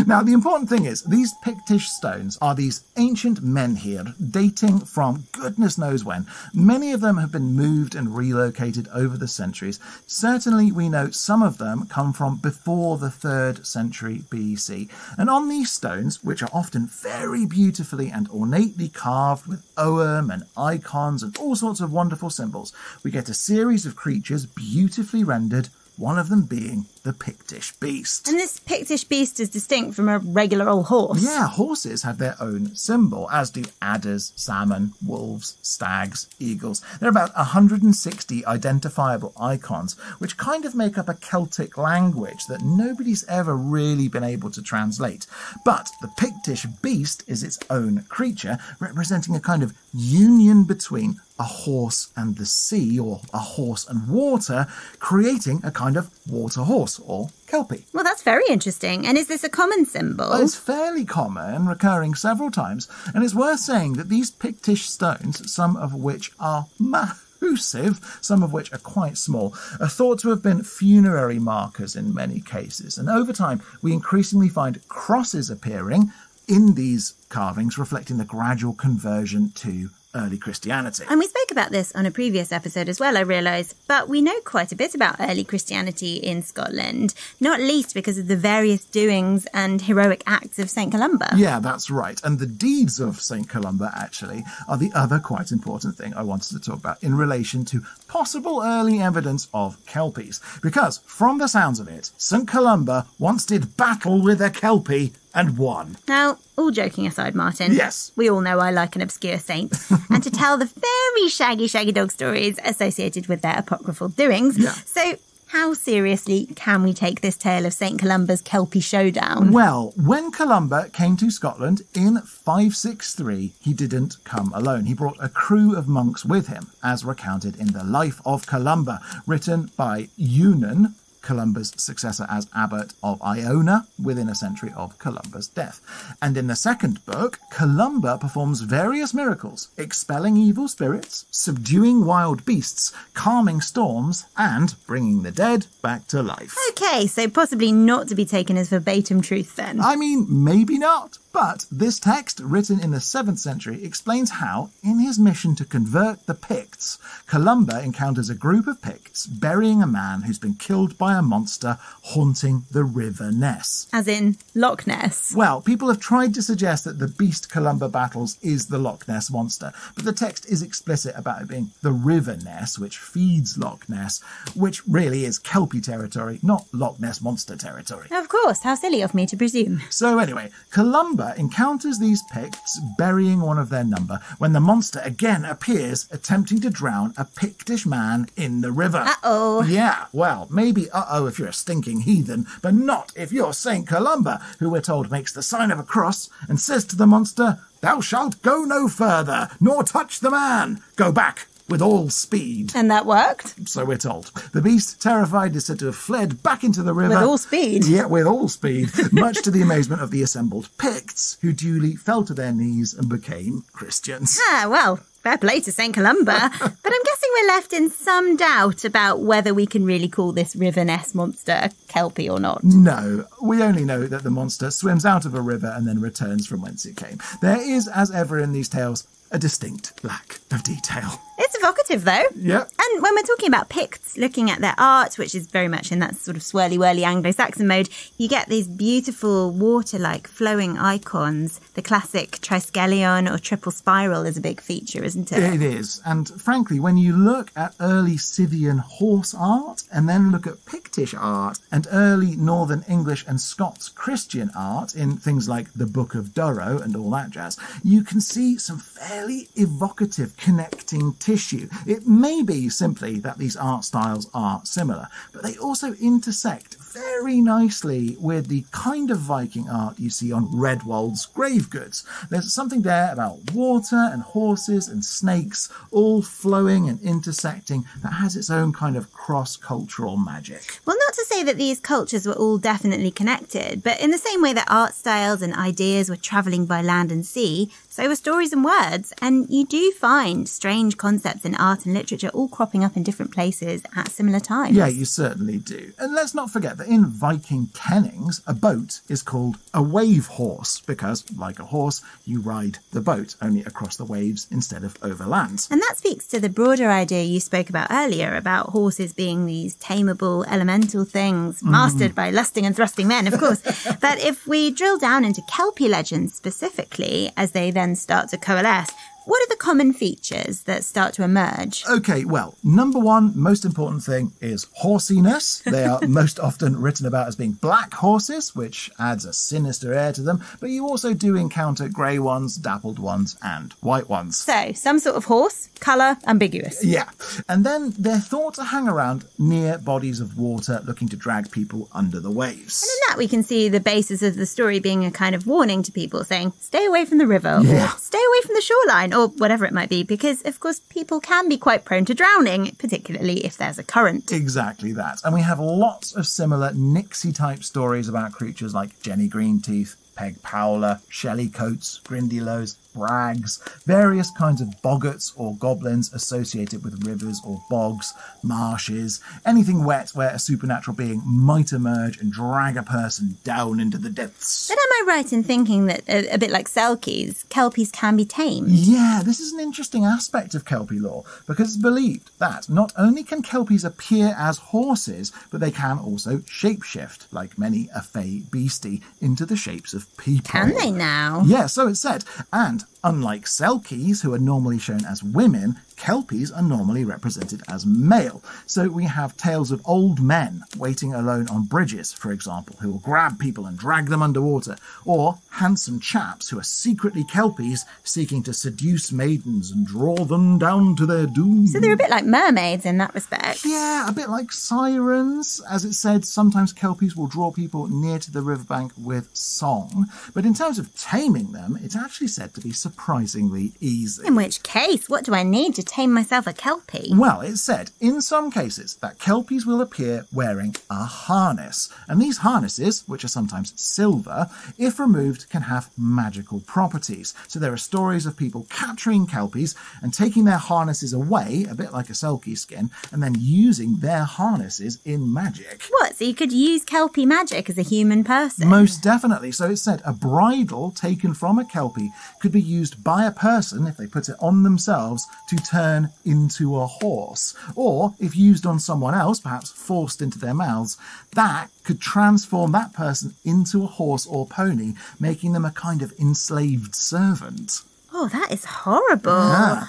S2: Now, the important thing is, these Pictish stones are these ancient menhir dating from goodness knows when. Many of them have been moved and relocated over the centuries. Certainly, we know some of them come from before the 3rd century BC. And on these stones, which are often very beautifully and ornately carved with ogham and icons and all sorts of wonderful symbols, we get a series of creatures beautifully rendered one of them being the Pictish beast.
S3: And this Pictish beast is distinct from a regular old horse.
S2: Yeah, horses have their own symbol, as do adders, salmon, wolves, stags, eagles. There are about 160 identifiable icons, which kind of make up a Celtic language that nobody's ever really been able to translate. But the Pictish beast is its own creature, representing a kind of union between a horse and the sea, or a horse and water, creating a kind of water horse, or Kelpie.
S3: Well, that's very interesting. And is this a common symbol?
S2: Well, it's fairly common, recurring several times, and it's worth saying that these Pictish stones, some of which are massive, some of which are quite small, are thought to have been funerary markers in many cases. And over time, we increasingly find crosses appearing in these carvings, reflecting the gradual conversion to early Christianity.
S3: And we spoke about this on a previous episode as well, I realise, but we know quite a bit about early Christianity in Scotland, not least because of the various doings and heroic acts of St Columba.
S2: Yeah, that's right. And the deeds of St Columba, actually, are the other quite important thing I wanted to talk about in relation to possible early evidence of Kelpies. Because, from the sounds of it, St Columba once did battle with a Kelpie and won.
S3: Now, all joking aside, Martin.
S2: Yes.
S3: We all know I like an obscure saint. And to tell the very shaggy dog stories associated with their apocryphal doings.
S2: Yeah.
S3: So, how seriously can we take this tale of St Columba's Kelpie showdown?
S2: Well, when Columba came to Scotland in 563, he didn't come alone. He brought a crew of monks with him, as recounted in the Life of Columba, written by Eunan, Columba's successor as abbot of Iona, within a century of Columba's death. And in the second book, Columba performs various miracles, expelling evil spirits, subduing wild beasts, calming storms, and bringing the dead back to life.
S3: Okay, so possibly not to be taken as verbatim truth then.
S2: I mean, maybe not. But this text, written in the 7th century, explains how, in his mission to convert the Picts, Columba encounters a group of Picts burying a man who's been killed by a monster haunting the River Ness.
S3: As in Loch Ness.
S2: Well, people have tried to suggest that the beast Columba battles is the Loch Ness monster, but the text is explicit about it being the River Ness, which feeds Loch Ness, which really is Kelpie territory, not Loch Ness monster territory.
S3: Of course, how silly of me to presume.
S2: So anyway, Columba encounters these Picts burying one of their number when the monster again appears attempting to drown a Pictish man in the river.
S3: Uh-oh.
S2: Yeah, well, maybe uh-oh if you're a stinking heathen, but not if you're St Columba, who we're told makes the sign of a cross and says to the monster, "Thou shalt go no further, nor touch the man. Go back with all speed."
S3: And that worked?
S2: So we're told. The beast, terrified, is said to have fled back into the river.
S3: With all speed?
S2: Yeah, with all speed, much to the amazement of the assembled Picts, who duly fell to their knees and became Christians.
S3: Ah, well, fair play to St Columba. But I'm guessing we're left in some doubt about whether we can really call this River Ness monster a Kelpie or not.
S2: No, we only know that the monster swims out of a river and then returns from whence it came. There is, as ever in these tales, a distinct lack of detail.
S3: It's evocative, though.
S2: Yep.
S3: And when we're talking about Picts, looking at their art, which is very much in that sort of swirly-whirly Anglo-Saxon mode, you get these beautiful water-like flowing icons. The classic triskelion or triple spiral is a big feature, isn't it?
S2: It is. And frankly, when you look at early Scythian horse art and then look at Pictish art and early Northern English and Scots Christian art in things like the Book of Durrow and all that jazz, you can see some fairly evocative connecting tissue. It may be simply that these art styles are similar, but they also intersect very nicely with the kind of Viking art you see on Redwald's grave goods. There's something there about water and horses and snakes all flowing and intersecting that has its own kind of cross-cultural magic.
S3: Well, not to say that these cultures were all definitely connected, but in the same way that art styles and ideas were travelling by land and sea, so were stories and words, and you do find strange concepts in art and literature all cropping up in different places at similar times.
S2: Yeah, you certainly do. And let's not forget that in Viking kennings, a boat is called a wave horse because, like a horse, you ride the boat, only across the waves instead of over land.
S3: And that speaks to the broader idea you spoke about earlier about horses being these tameable, elemental things, mastered by lusting and thrusting men, of course. But if we drill down into Kelpie legends specifically, as they then start to coalesce, what are the common features that start to emerge?
S2: Okay, well, number one, most important thing is horsiness. They are most often written about as being black horses, which adds a sinister air to them, but you also do encounter grey ones, dappled ones, and white ones.
S3: So, some sort of horse, colour, ambiguous.
S2: Yeah, and then they're thought to hang around near bodies of water looking to drag people under the waves.
S3: And in that we can see the basis of the story being a kind of warning to people saying, stay away from the river, or stay away from the shoreline, or whatever it might be, because, of course, people can be quite prone to drowning, particularly if there's a current.
S2: Exactly that. And we have lots of similar Nixie-type stories about creatures like Jenny Greenteeth, Peg Powler, Shelley Coates, Grindylows, Brags, various kinds of boggarts or goblins associated with rivers or bogs, marshes, anything wet where a supernatural being might emerge and drag a person down into the depths.
S3: But am I right in thinking that, a bit like Selkies, Kelpies can be tamed?
S2: Yeah, this is an interesting aspect of Kelpie lore, because it's believed that not only can Kelpies appear as horses, but they can also shapeshift, like many a fey beastie, into the shapes of people.
S3: Can they now?
S2: Yeah, so it's said. And unlike Selkies, who are normally shown as women, Kelpies are normally represented as male. So we have tales of old men waiting alone on bridges, for example, who will grab people and drag them underwater, or handsome chaps who are secretly Kelpies seeking to seduce maidens and draw them down to their doom.
S3: So they're a bit like mermaids in that respect.
S2: Yeah, a bit like sirens. As it said, sometimes Kelpies will draw people near to the riverbank with song, but in terms of taming them, it's actually said to be surprisingly easy.
S3: In which case, what do I need to tame myself a Kelpie?
S2: Well, it's said in some cases that Kelpies will appear wearing a harness, and these harnesses, which are sometimes silver, if removed can have magical properties. So there are stories of people capturing Kelpies and taking their harnesses away, a bit like a Selkie skin, and then using their harnesses in magic.
S3: What, so you could use Kelpie magic as a human person?
S2: Most definitely. So it's said a bridle taken from a Kelpie could be used by a person, if they put it on themselves, to turn into a horse. Or, if used on someone else, perhaps forced into their mouths, that could transform that person into a horse or pony, making them a kind of enslaved servant.
S3: Oh, that is horrible.
S2: Yeah.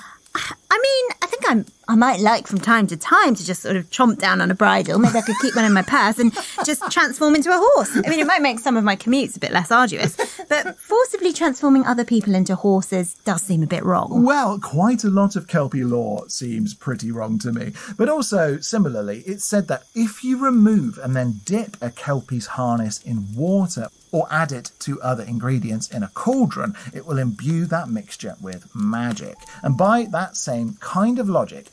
S3: I mean, I think I might like from time to time to just sort of chomp down on a bridle. Maybe I could keep one in my purse and just transform into a horse. I mean, it might make some of my commutes a bit less arduous, but forcibly transforming other people into horses does seem a bit wrong.
S2: Well, quite a lot of Kelpie lore seems pretty wrong to me. But also, similarly, it's said that if you remove and then dip a Kelpie's harness in water, or add it to other ingredients in a cauldron, it will imbue that mixture with magic. And by that same kind of logic,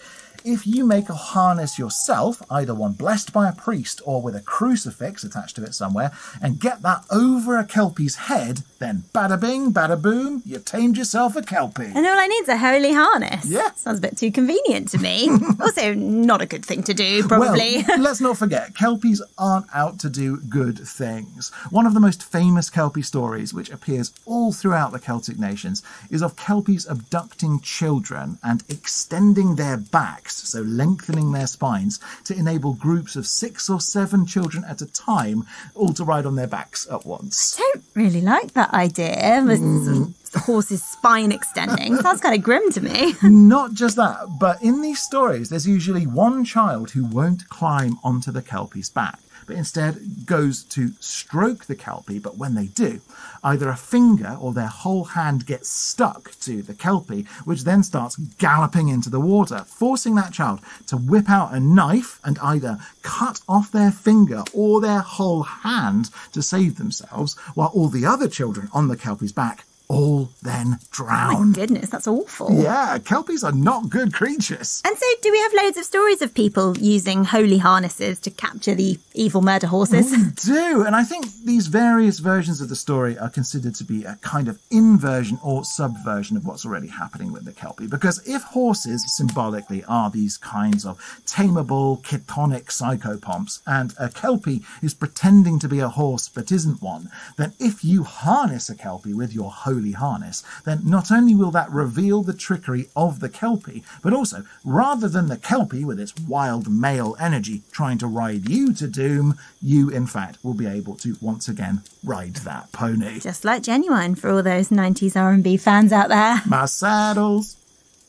S2: if you make a harness yourself, either one blessed by a priest or with a crucifix attached to it somewhere, and get that over a Kelpie's head, then bada bing, bada boom, you've tamed yourself a Kelpie.
S3: And all I need is a holy harness.
S2: Yeah.
S3: Sounds a bit too convenient to me. Also, not a good thing to do, probably.
S2: Well, let's not forget, Kelpies aren't out to do good things. One of the most famous Kelpie stories, which appears all throughout the Celtic nations, is of Kelpies abducting children and extending their backs, so lengthening their spines, to enable groups of 6 or 7 children at a time all to ride on their backs at once.
S3: I don't really like that idea. Sort of the horse's spine extending. Sounds kind of grim to me.
S2: Not just that, but in these stories, there's usually one child who won't climb onto the Kelpie's back, but instead goes to stroke the Kelpie, but when they do, either a finger or their whole hand gets stuck to the Kelpie, which then starts galloping into the water, forcing that child to whip out a knife and either cut off their finger or their whole hand to save themselves, while all the other children on the Kelpie's back all then drown.
S3: Oh my goodness, that's awful.
S2: Yeah, Kelpies are not good creatures.
S3: And so do we have loads of stories of people using holy harnesses to capture the evil murder horses?
S2: We do, and I think these various versions of the story are considered to be a kind of inversion or subversion of what's already happening with the Kelpie. Because if horses symbolically are these kinds of tameable, chthonic psychopomps, and a Kelpie is pretending to be a horse but isn't one, then if you harness a Kelpie with your holy holy harness, then not only will that reveal the trickery of the Kelpie, but also, rather than the Kelpie with its wild male energy trying to ride you to doom, you in fact will be able to once again ride that pony.
S3: Just like Genuine for all those 90s R&B fans out there.
S2: My saddle's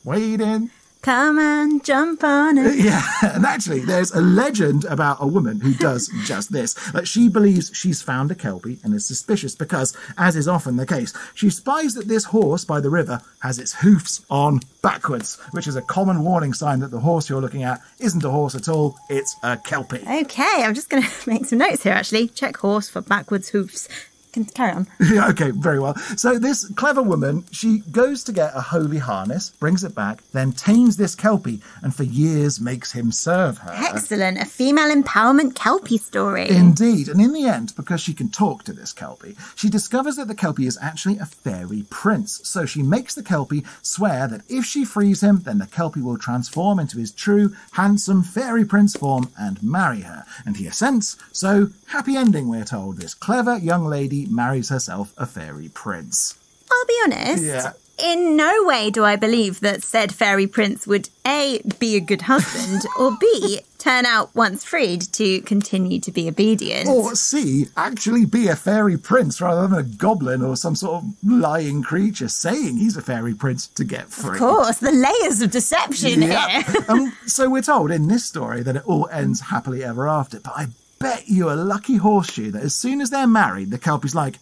S2: waiting.
S3: Come and jump on it.
S2: Yeah, and actually there's a legend about a woman who does just this. That she believes she's found a Kelpie and is suspicious because, as is often the case, she spies that this horse by the river has its hoofs on backwards, which is a common warning sign that the horse you're looking at isn't a horse at all, it's a Kelpie.
S3: Okay, I'm just going to make some notes here, actually. Check horse for backwards hoofs. Can carry on.
S2: Yeah, okay, very well. So this clever woman, she goes to get a holy harness, brings it back, then tames this Kelpie, and for years makes him serve her.
S3: Excellent. A female empowerment Kelpie story.
S2: Indeed. And in the end, because she can talk to this Kelpie, she discovers that the Kelpie is actually a fairy prince. So she makes the Kelpie swear that if she frees him, then the Kelpie will transform into his true, handsome fairy prince form and marry her. And he assents. So, happy ending, we're told. This clever young lady marries herself a fairy prince.
S3: I'll be honest.
S2: Yeah.
S3: In no way do I believe that said fairy prince would A, be a good husband, or B, turn out once freed to continue to be obedient.
S2: Or C, actually be a fairy prince rather than a goblin or some sort of lying creature saying he's a fairy prince to get free.
S3: Of course, the layers of deception
S2: Yeah.
S3: here.
S2: So we're told in this story that it all ends happily ever after, but I bet you a lucky horseshoe that as soon as they're married, the Kelpie's like,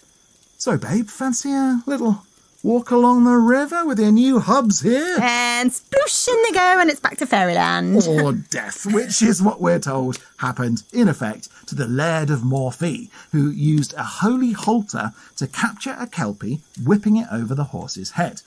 S2: so babe, fancy a little walk along the river with your new hubs here?
S3: And sploosh in they go, and it's back to fairyland.
S2: Or death, which is what we're told happened, in effect, to the Laird of Morphy, who used a holy halter to capture a Kelpie, whipping it over the horse's head.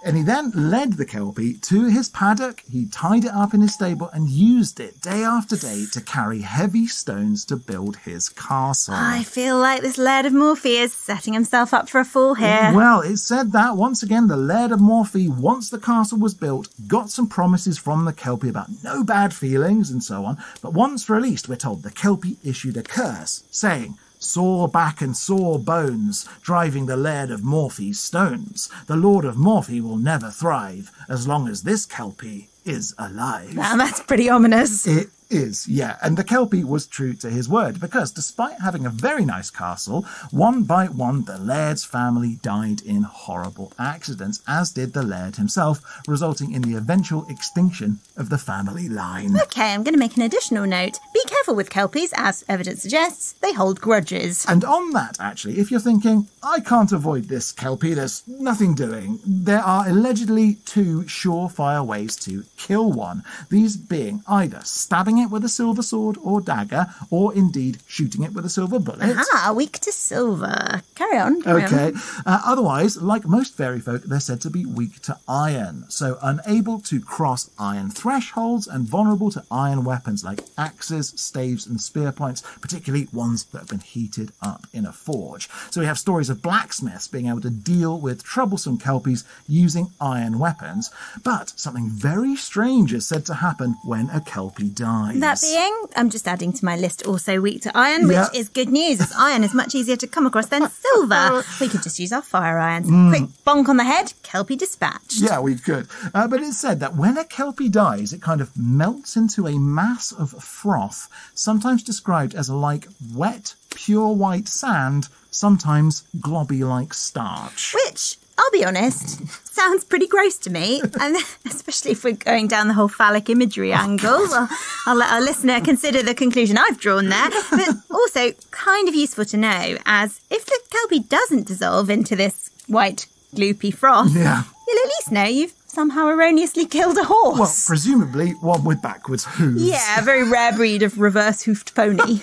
S2: And he then led the Kelpie to his paddock, he tied it up in his stable and used it day after day to carry heavy stones to build his castle.
S3: I feel like this Laird of Morphy is setting himself up for a fall here.
S2: Well, it said that, once again, the Laird of Morphy, once the castle was built, got some promises from the Kelpie about no bad feelings and so on, but once released, we're told the Kelpie issued a curse, saying, sore back and sore bones, driving the Laird of Morphy's stones. The Lord of Morphy will never thrive as long as this Kelpie is alive.
S3: Now, that's pretty ominous.
S2: It is, yeah. And the Kelpie was true to his word, because despite having a very nice castle, one by one the Laird's family died in horrible accidents, as did the Laird himself, resulting in the eventual extinction of the family line.
S3: Okay, I'm going to make an additional note. Be careful with Kelpies, as evidence suggests, they hold grudges.
S2: And on that, actually, if you're thinking, I can't avoid this Kelpie, there's nothing doing, there are allegedly two surefire ways to kill one. These being either stabbing it with a silver sword or dagger, or indeed shooting it with a silver bullet.
S3: Ah, weak to silver. Carry on.
S2: Okay. Otherwise, like most fairy folk, they're said to be weak to iron, so unable to cross iron thresholds and vulnerable to iron weapons like axes, staves and spear points, particularly ones that have been heated up in a forge. So we have stories of blacksmiths being able to deal with troublesome Kelpies using iron weapons, but something very strange is said to happen when a Kelpie dies.
S3: That being, I'm just adding to my list, also weak to iron, which is good news, as iron is much easier to come across than silver. We could just use our fire irons. Quick bonk on the head, Kelpie dispatched.
S2: Yeah, we could. But it's said that when a Kelpie dies, it kind of melts into a mass of froth, sometimes described as like wet, pure white sand, sometimes globby like starch.
S3: Which, I'll be honest, sounds pretty gross to me, and especially if we're going down the whole phallic imagery angle. Well, I'll let our listener consider the conclusion I've drawn there, but also kind of useful to know, as if the Kelpie doesn't dissolve into this white gloopy froth, you'll at least know you've somehow erroneously killed a horse.
S2: Well, presumably one with backwards hooves.
S3: Yeah, a very rare breed of reverse-hoofed pony.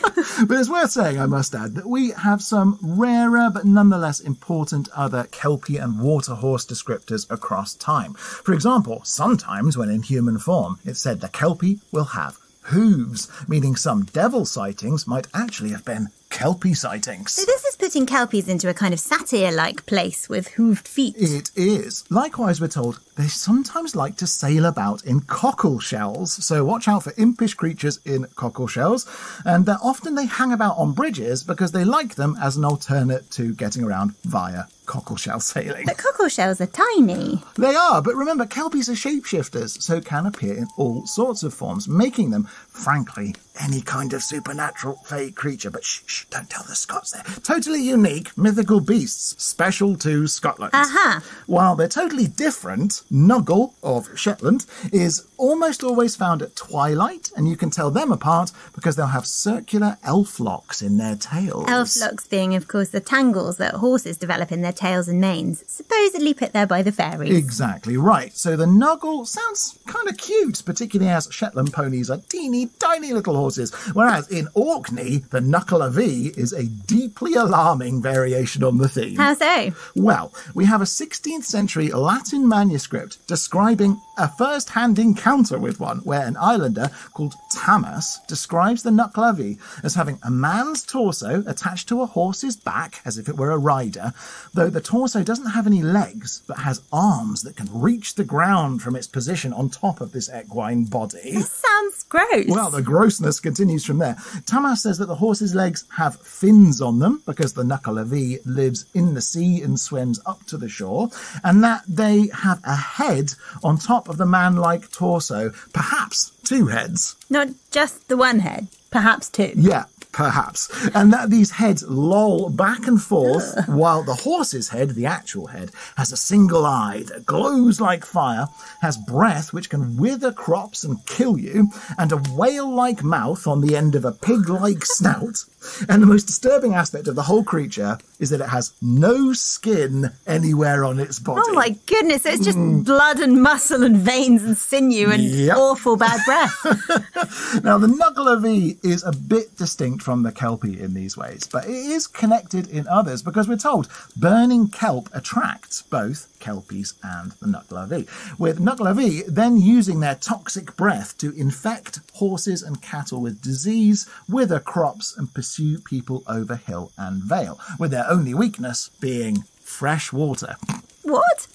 S2: But it's worth saying, I must add, that we have some rarer but nonetheless important other Kelpie and water horse descriptors across time. For example, sometimes when in human form, it's said the Kelpie will have hooves, meaning some devil sightings might actually have been Kelpie sightings.
S3: So this is putting Kelpies into a kind of satyr-like place with hooved feet.
S2: It is. Likewise, we're told they sometimes like to sail about in cockle shells, so watch out for impish creatures in cockle shells, and often they hang about on bridges because they like them as an alternate to getting around via cockleshell sailing.
S3: But cockleshells are tiny.
S2: They are, but remember, Kelpies are shapeshifters, so can appear in all sorts of forms, making them, frankly, any kind of supernatural fey creature. But shh, don't tell the Scots they're totally unique mythical beasts, special to Scotland.
S3: Aha.
S2: While they're totally different, Nuggle of Shetland is almost always found at twilight, and you can tell them apart because they'll have circular elf locks in their tails.
S3: Elf locks being, of course, the tangles that horses develop in their tails and manes, supposedly put there by the fairies.
S2: Exactly right. So the Nuggle sounds kind of cute, particularly as Shetland ponies are teeny, tiny little horses, whereas in Orkney, the Knuckle-a-Vee is a deeply alarming variation on the theme.
S3: How so?
S2: Well, we have a 16th century Latin manuscript describing a first-hand encounter with one, where an islander called Tamas describes the Knuckle-a-Vee as having a man's torso attached to a horse's back, as if it were a rider, though the torso doesn't have any legs, but has arms that can reach the ground from its position on top of this equine body.
S3: This sounds gross.
S2: Well, the grossness continues from there. Tamas says that the horse's legs have fins on them, because the Knuckle-a-Vee lives in the sea and swims up to the shore, and that they have a head on top of the man-like torso, perhaps 2 heads.
S3: Not just the one head, perhaps 2.
S2: Yeah, perhaps. And that these heads loll back and forth, while the horse's head, the actual head, has a single eye that glows like fire, has breath which can wither crops and kill you, and a whale-like mouth on the end of a pig-like snout. And the most disturbing aspect of the whole creature is that it has no skin anywhere on its body.
S3: Oh my goodness, so it's just blood and muscle and veins and sinew and awful bad breath.
S2: Now, the Knuckle-a-Vee is a bit distinct from the Kelpie in these ways, but it is connected in others because we're told burning kelp attracts both Kelpies and the Knuckle-a-Vee, with Knuckle-a-Vee then using their toxic breath to infect horses and cattle with disease, wither crops and pursue people over hill and vale, with their only weakness being fresh water.
S3: What?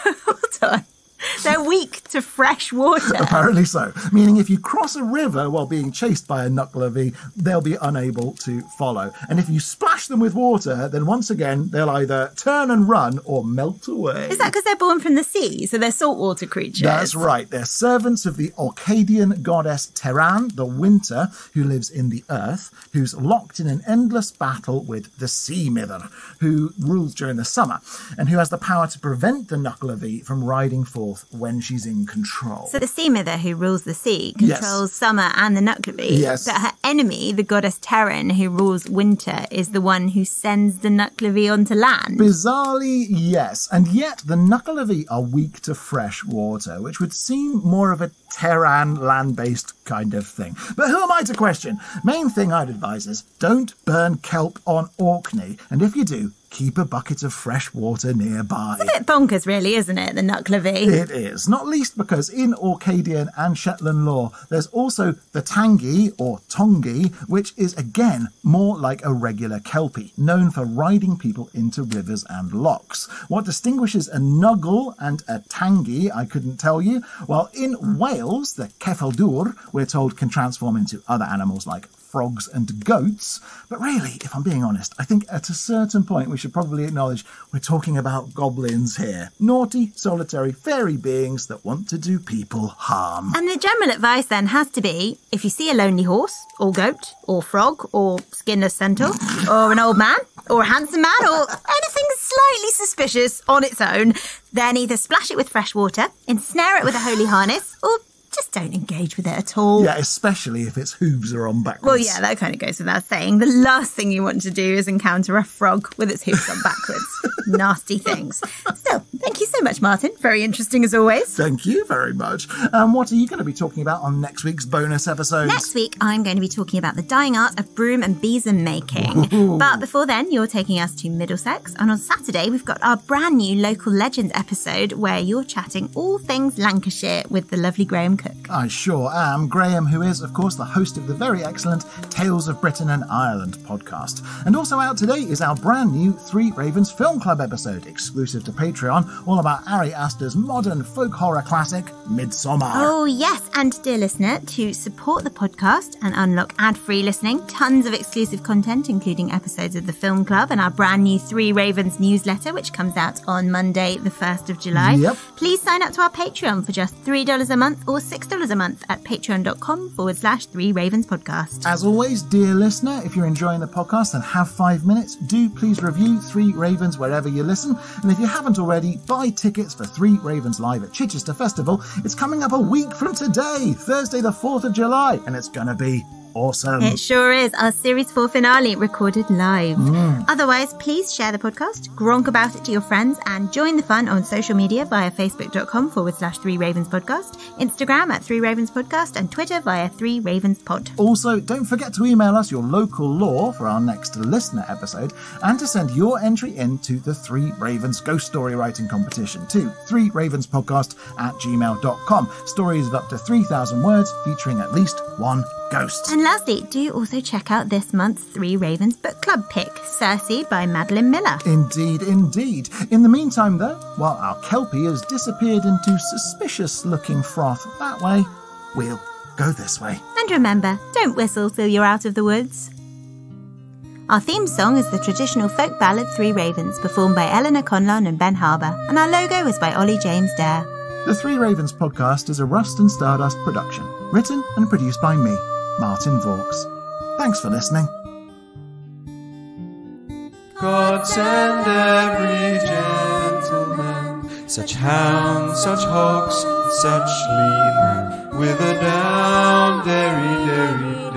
S3: Hold on. They're weak to fresh water.
S2: Apparently so. Meaning if you cross a river while being chased by a Knuckle-a-Vee, they'll be unable to follow. And if you splash them with water, then once again, they'll either turn and run or melt away.
S3: Is that because they're born from the sea, so they're saltwater creatures?
S2: That's right. They're servants of the Orcadian goddess Terran, the winter, who lives in the earth, who's locked in an endless battle with the Sea Mither, who rules during the summer, and who has the power to prevent the Knuckle-a-Vee from riding forth when she's in control.
S3: So the Sea Mither, who rules the sea, controls summer and the Knuckle-a-Vee.
S2: Yes.
S3: But her enemy, the goddess Terran, who rules winter, is the one who sends the Knuckle-a-Vee onto land.
S2: Bizarrely, yes. And yet the Knuckle-a-Vee are weak to fresh water, which would seem more of a Terran land-based kind of thing. But who am I to question? Main thing I'd advise is don't burn kelp on Orkney. And if you do, keep a bucket of fresh water nearby.
S3: It's a bit bonkers, really, isn't it, the Knuckle-a-Vee?
S2: It is, not least because in Orcadian and Shetland lore, there's also the Tangi, or Tongi, which is, again, more like a regular Kelpie, known for riding people into rivers and lochs. What distinguishes a Nuggle and a Tangi, I couldn't tell you, while in Wales, the Cefaldur, we're told can transform into other animals like frogs and goats. But really, if I'm being honest, I think at a certain point we should probably acknowledge we're talking about goblins here. Naughty, solitary fairy beings that want to do people harm.
S3: And the general advice then has to be, if you see a lonely horse, or goat, or frog, or skinless centaur, or an old man, or a handsome man, or anything slightly suspicious on its own, then either splash it with fresh water, ensnare it with a holy harness, or just don't engage with it at all.
S2: Yeah, especially if its hooves are on backwards.
S3: Well, yeah, that kind of goes without saying. The last thing you want to do is encounter a frog with its hooves on backwards. Nasty things. So, thank you you so much, Martin. Very interesting as always.
S2: Thank you very much. What are you going to be talking about on next week's bonus episode?
S3: Next week, I'm going to be talking about the dying art of broom and besom making. Ooh. But before then, you're taking us to Middlesex. And on Saturday, we've got our brand new Local Legends episode where you're chatting all things Lancashire with the lovely Graham Cook.
S2: I sure am. Graham, who is, of course, the host of the very excellent Tales of Britain and Ireland podcast. And also out today is our brand new Three Ravens Film Club episode, exclusive to Patreon, all about Ari Aster's modern folk horror classic, Midsommar.
S3: Oh, yes. And, dear listener, to support the podcast and unlock ad-free listening, tons of exclusive content, including episodes of the Film Club and our brand new Three Ravens newsletter, which comes out on Monday, the 1st of July.
S2: Yep.
S3: Please sign up to our Patreon for just $3 a month or $6 a month at patreon.com/Three Ravens podcast.
S2: As always, dear listener, if you're enjoying the podcast and have 5 minutes, do please review Three Ravens wherever you listen. And if you haven't already, buy tickets for Three Ravens Live at Chichester Festival. It's coming up a week from today, Thursday the 4th of July, and it's going to be awesome.
S3: It sure is. Our Series 4 finale recorded live. Otherwise, please share the podcast, gronk about it to your friends, and join the fun on social media via facebook.com/Three Ravens Podcast, Instagram at Three Ravens Podcast, and Twitter via Three Ravens Pod.
S2: Also, don't forget to email us your local lore for our next listener episode, and to send your entry into the Three Ravens Ghost Story Writing Competition to threeravenspodcast@gmail.com. Stories of up to 3,000 words featuring at least one ghost.
S3: And lastly, do also check out this month's Three Ravens Book Club pick, Circe by Madeline Miller.
S2: Indeed, indeed. In the meantime, though, while our Kelpie has disappeared into suspicious-looking froth that way, we'll go this way.
S3: And remember, don't whistle till you're out of the woods. Our theme song is the traditional folk ballad Three Ravens, performed by Eleanor Conlon and Ben Harbour, and our logo is by Ollie James Dare.
S2: The Three Ravens podcast is a Rust and Stardust production, written and produced by me, Martin Vaux. Thanks for listening.
S1: God send every gentleman, such hounds, such hawks, such leman, with a down, derry, derry,